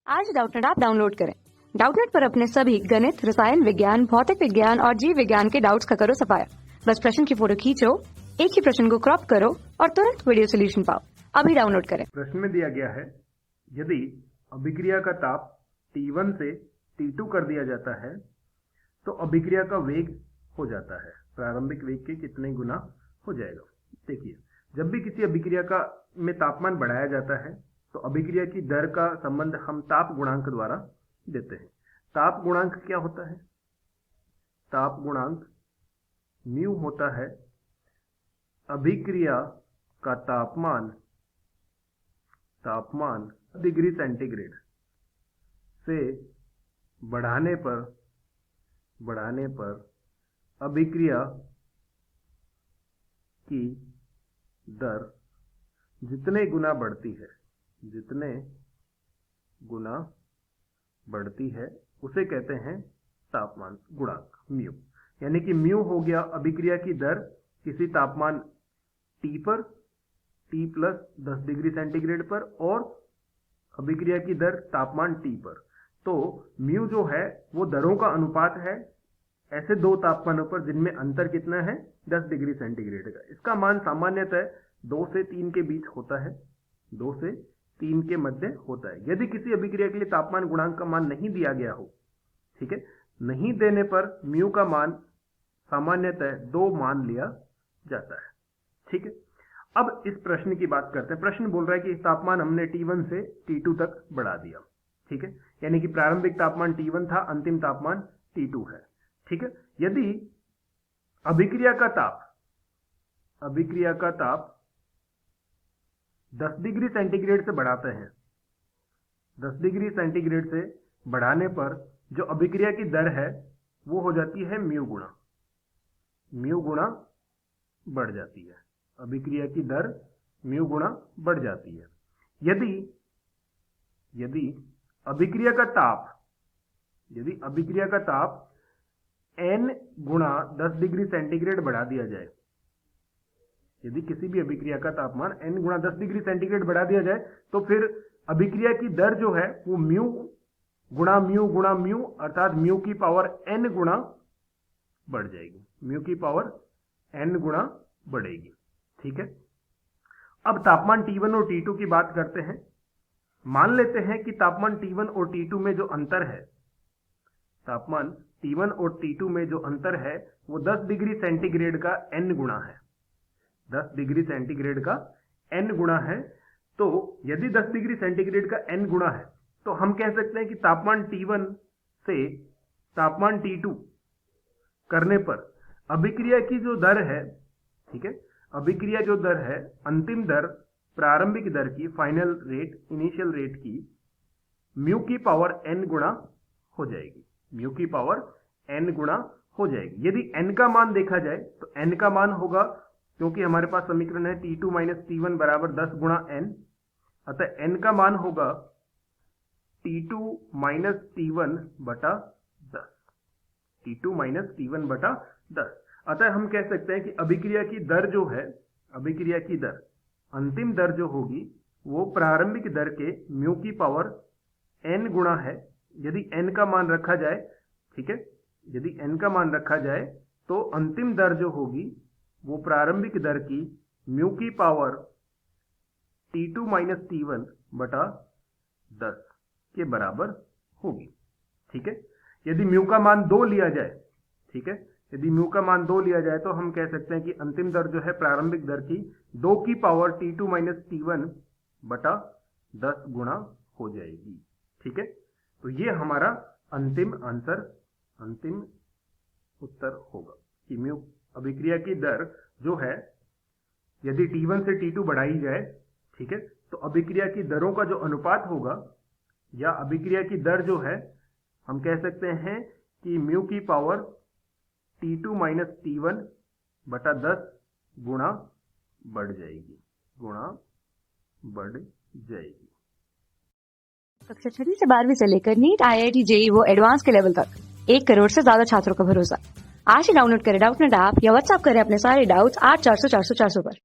आज Doubtnut app download करें। Doubtnut पर अपने सभी गणित, रसायन विज्ञान, भौतिक विज्ञान और जीव विज्ञान के डाउट्स का करो सफाया। बस प्रश्न की फोटो खींचो, एक ही प्रश्न को क्रॉप करो और तुरंत वीडियो सोल्यूशन पाओ। अभी डाउनलोड करें। प्रश्न में दिया गया है, यदि अभिक्रिया का ताप T1 से T2 कर दिया जाता है तो अभिक्रिया का वेग हो जाता है प्रारंभिक वेग के कितने गुना हो जाएगा। देखिए, जब भी किसी अभिक्रिया का में तापमान बढ़ाया जाता है तो अभिक्रिया की दर का संबंध हम ताप गुणांक द्वारा देते हैं। ताप गुणांक क्या होता है? ताप गुणांक म्यू होता है अभिक्रिया का तापमान डिग्री सेंटीग्रेड से बढ़ाने पर अभिक्रिया की दर जितने गुना बढ़ती है उसे कहते हैं तापमान गुणांक म्यू। यानी कि म्यू हो गया अभिक्रिया की दर किसी तापमान T पर, T प्लस 10 डिग्री सेंटीग्रेड पर, और अभिक्रिया की दर तापमान T पर। तो म्यू जो है वो दरों का अनुपात है ऐसे दो तापमानों पर जिनमें अंतर कितना है, 10 डिग्री सेंटीग्रेड का। इसका मान सामान्यतः 2 से 3 के बीच होता है, 2 से 3 के मध्य होता है। यदि किसी अभिक्रिया के लिए तापमान गुणांक का मान नहीं दिया गया हो, ठीक है, नहीं देने पर म्यू का मान सामान्यतः 2 मान लिया जाता है। ठीक है, अब इस प्रश्न की बात करते हैं। प्रश्न बोल रहा है कि तापमान हमने T1 से T2 तक बढ़ा दिया। ठीक है, यानी कि प्रारंभिक तापमान T1 था, अंतिम तापमान T2 है। ठीक है, यदि अभिक्रिया का ताप 10 डिग्री सेंटीग्रेड से बढ़ाते हैं, 10 डिग्री सेंटीग्रेड से बढ़ाने पर जो अभिक्रिया की दर है वो हो जाती है म्यू गुणा बढ़ जाती है। अभिक्रिया की दर म्यू गुणा बढ़ जाती है। यदि अभिक्रिया का ताप n गुणा 10 डिग्री सेंटीग्रेड बढ़ा दिया जाए, यदि किसी भी अभिक्रिया का तापमान n गुणा 10 डिग्री सेंटीग्रेड बढ़ा दिया जाए तो फिर अभिक्रिया की दर जो है वो म्यू गुणा म्यू अर्थात म्यू की पावर n गुणा बढ़ जाएगी, म्यू की पावर n गुणा बढ़ेगी। ठीक है, अब तापमान T1 और T2 की बात करते हैं। मान लेते हैं कि तापमान T1 और T2 में जो अंतर है, तापमान T1 और T2 में जो अंतर है वो 10 डिग्री सेंटीग्रेड का n गुणा है, 10 डिग्री सेंटीग्रेड का n गुणा है। तो यदि 10 डिग्री सेंटीग्रेड का n गुणा है तो हम कह सकते हैं कि तापमान T1 से तापमान T2 करने पर अभिक्रिया की जो दर है, ठीक है, अभिक्रिया जो दर है, अंतिम दर प्रारंभिक दर की, फाइनल रेट, इनिशियल रेट की म्यू की पावर n गुणा हो जाएगी, म्यू की पावर n गुणा हो जाएगी। यदि n का मान देखा जाए तो n का मान होगा, क्योंकि हमारे पास समीकरण है T2 माइनस T1 बराबर 10 गुणा n, अतः n का मान होगा T2 माइनस T1 बटा 10, T2 माइनस T1 बटा 10। अतः हम कह सकते हैं कि अभिक्रिया की दर जो है, अभिक्रिया की दर, अंतिम दर जो होगी वो प्रारंभिक दर के म्यू की पावर n गुणा है। यदि n का मान रखा जाए, ठीक है, यदि n का मान रखा जाए तो अंतिम दर जो होगी वो प्रारंभिक दर की म्यू की पावर T2 माइनस T1 बटा 10 के बराबर होगी। ठीक है, यदि म्यू का मान 2 लिया जाए, ठीक है, यदि म्यू का मान 2 लिया जाए तो हम कह सकते हैं कि अंतिम दर जो है प्रारंभिक दर की 2 की पावर T2 माइनस T1 बटा 10 गुणा हो जाएगी। ठीक है, तो ये हमारा अंतिम उत्तर होगा कि म्यू अभिक्रिया की दर जो है यदि T1 से T2 बढ़ाई जाए, ठीक है, तो अभिक्रिया की दरों का जो अनुपात होगा या अभिक्रिया की दर जो है हम कह सकते हैं कि म्यू की पावर T2 माइनस T1 बटा 10 गुणा बढ़ जाएगी, कक्षा 6 से 12वीं से लेकर नीट, IIT, JEE वो एडवांस के लेवल तक 1 करोड़ से ज्यादा छात्रों का भरोसा। आज ही डाउनलोड करें डाउटनेट ऐप या व्हाट्सएप करें अपने सारे डाउट्स 8400 400 400 पर।